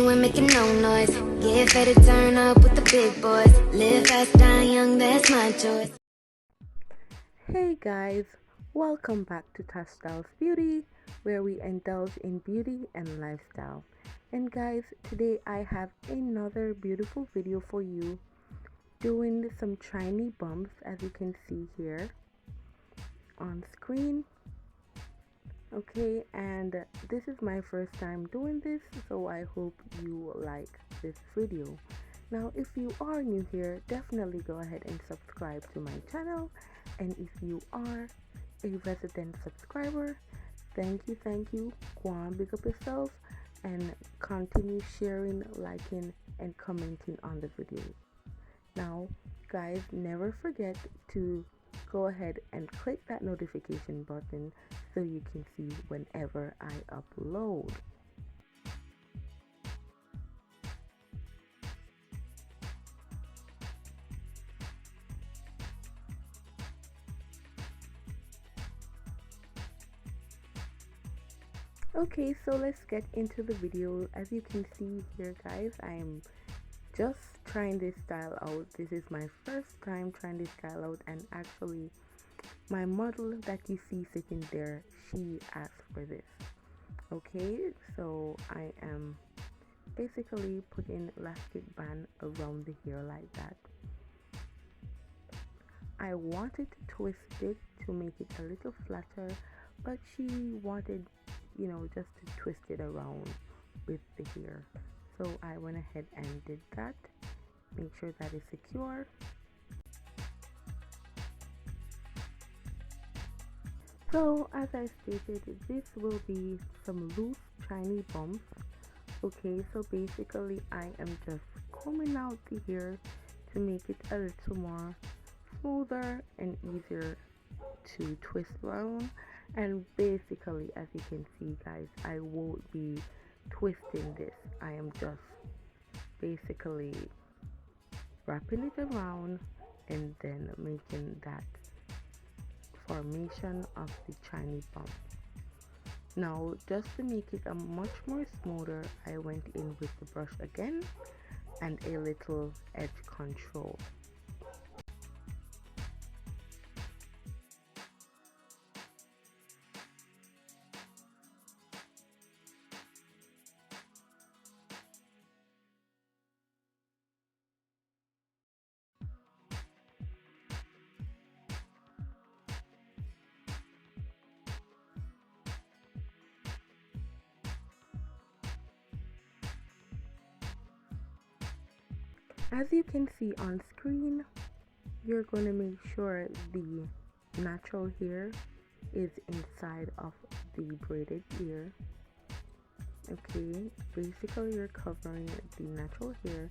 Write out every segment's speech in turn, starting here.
you ain't making no noise. Get ready to turn up with the big boys. Live fast, die young, that's my choice. Hey guys, welcome back to Touchstyles Beauty, where we indulge in beauty and lifestyle. And guys, today I have another beautiful video for you, doing some Chiney bumps, as you can see here on screen. Okay, and this is my first time doing this, so I hope you like this video. Now, if you are new here, definitely go ahead and subscribe to my channel. And if you are a resident subscriber, thank you. Go on, big up yourself and continue sharing, liking, and commenting on the video. Now, guys, never forget to go ahead and click that notification button so you can see whenever I upload. Okay, so let's get into the video. As you can see here, guys, I'm just trying this style out. This is my first time trying this style out, and actually my model that you see sitting there, she asked for this. Okay, so I am basically putting elastic band around the hair like that. I wanted to twist it to make it a little flatter, but she wanted, just to twist it around with the hair. So I went ahead and did that. Make sure that is secure. So as I stated, this will be some loose Chiney bumps. Okay, so basically I am just combing out the hair to make it a little more smoother and easier to twist around. And basically, as you can see, guys, I won't be twisting this. I am just basically wrapping it around and then making that formation of the Chiney bump. Now, just to make it a much more smoother, I went in with the brush again and a little edge control. As you can see on screen, you're going to make sure the natural hair is inside of the braided ear. Okay, basically you're covering the natural hair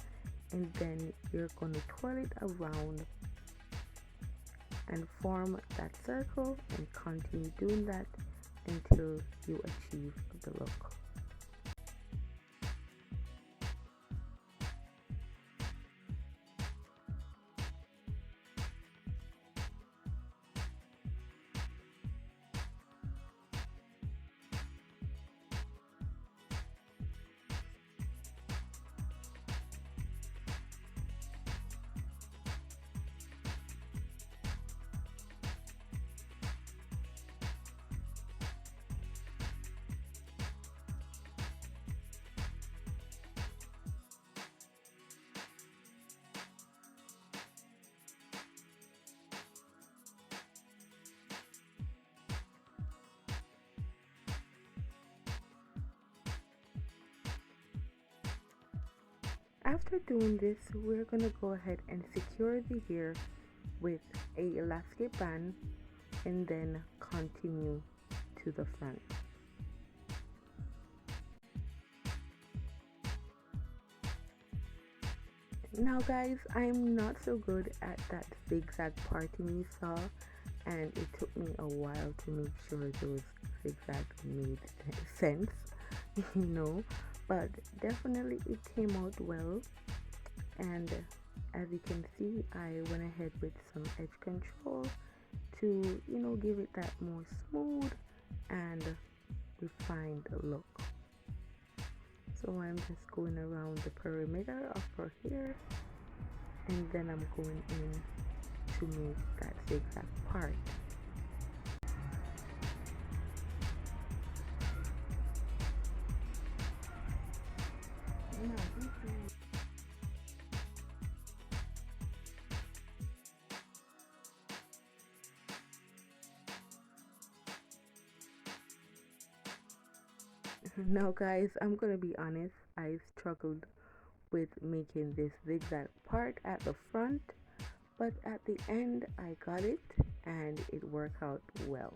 and then you're going to twirl it around and form that circle and continue doing that until you achieve the look. After doing this, we're going to go ahead and secure the hair with a elastic band and then continue to the front. Now guys, I'm not so good at that zigzag parting you saw, and it took me a while to make sure those zigzags made sense, but definitely it came out well. And as you can see, I went ahead with some edge control to give it that more smooth and refined look. So I'm just going around the perimeter of her hair, and then I'm going in to make that zigzag part. Now guys, I'm gonna be honest, I struggled with making this zigzag part at the front, but at the end I got it and it worked out well.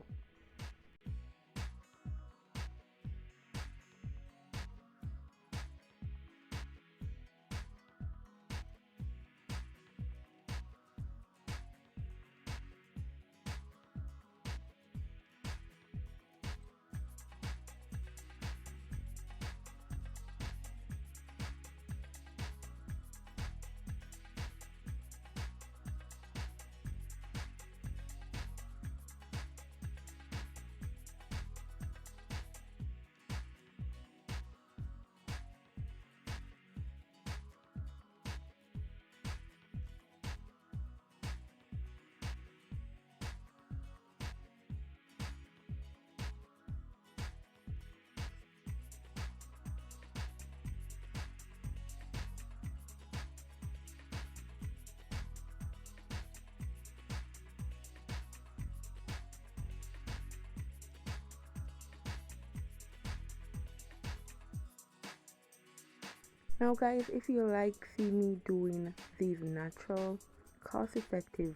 Now guys, if you like see me doing these natural, cost-effective,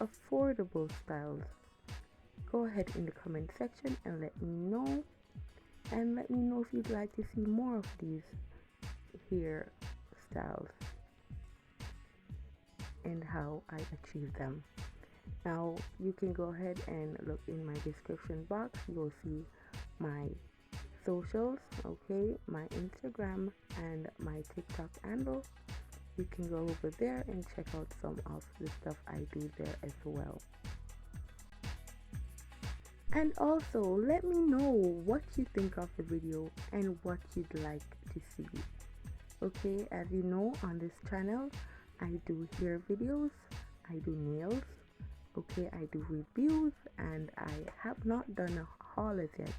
affordable styles, go ahead in the comment section and let me know. And let me know if you'd like to see more of these hair styles and how I achieve them. Now you can go ahead and look in my description box. You'll see my socials, okay, my Instagram and my TikTok handle. You can go over there and check out some of the stuff I do there as well. And also let me know what you think of the video and what you'd like to see. Okay, as you know, on this channel I do hair videos, I do nails, okay, I do reviews, and I have not done a haul as yet,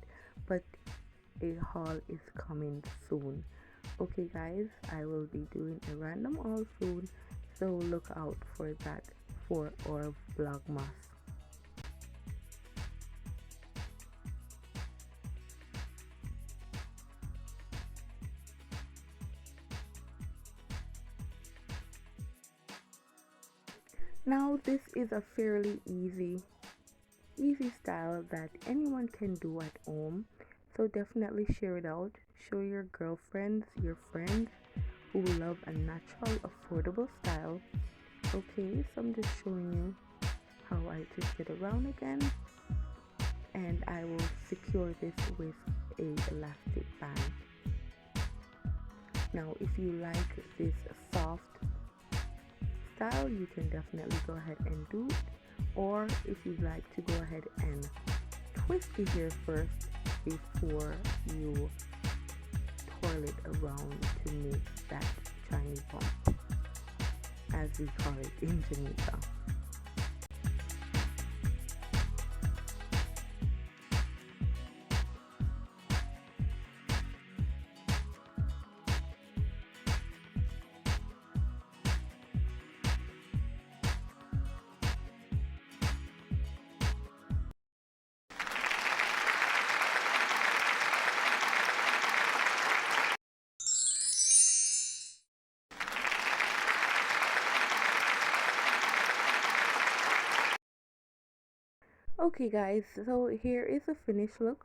but a haul is coming soon. Okay guys, I will be doing a random haul soon, so look out for that for our vlogmas. Now this is a fairly easy style that anyone can do at home, so definitely share it out. Show your girlfriends, your friends who love a natural, affordable style. Okay, so I'm just showing you how I twist it around again, and I will secure this with a elastic band. Now if you like this soft style, you can definitely go ahead and do it, or if you'd like to go ahead and twist the hair first before you twirl it around to make that Chiney bump, as we call it in Jamaica. Okay guys, so here is a finished look.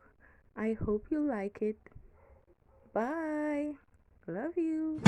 I hope you like it. Bye. Love you.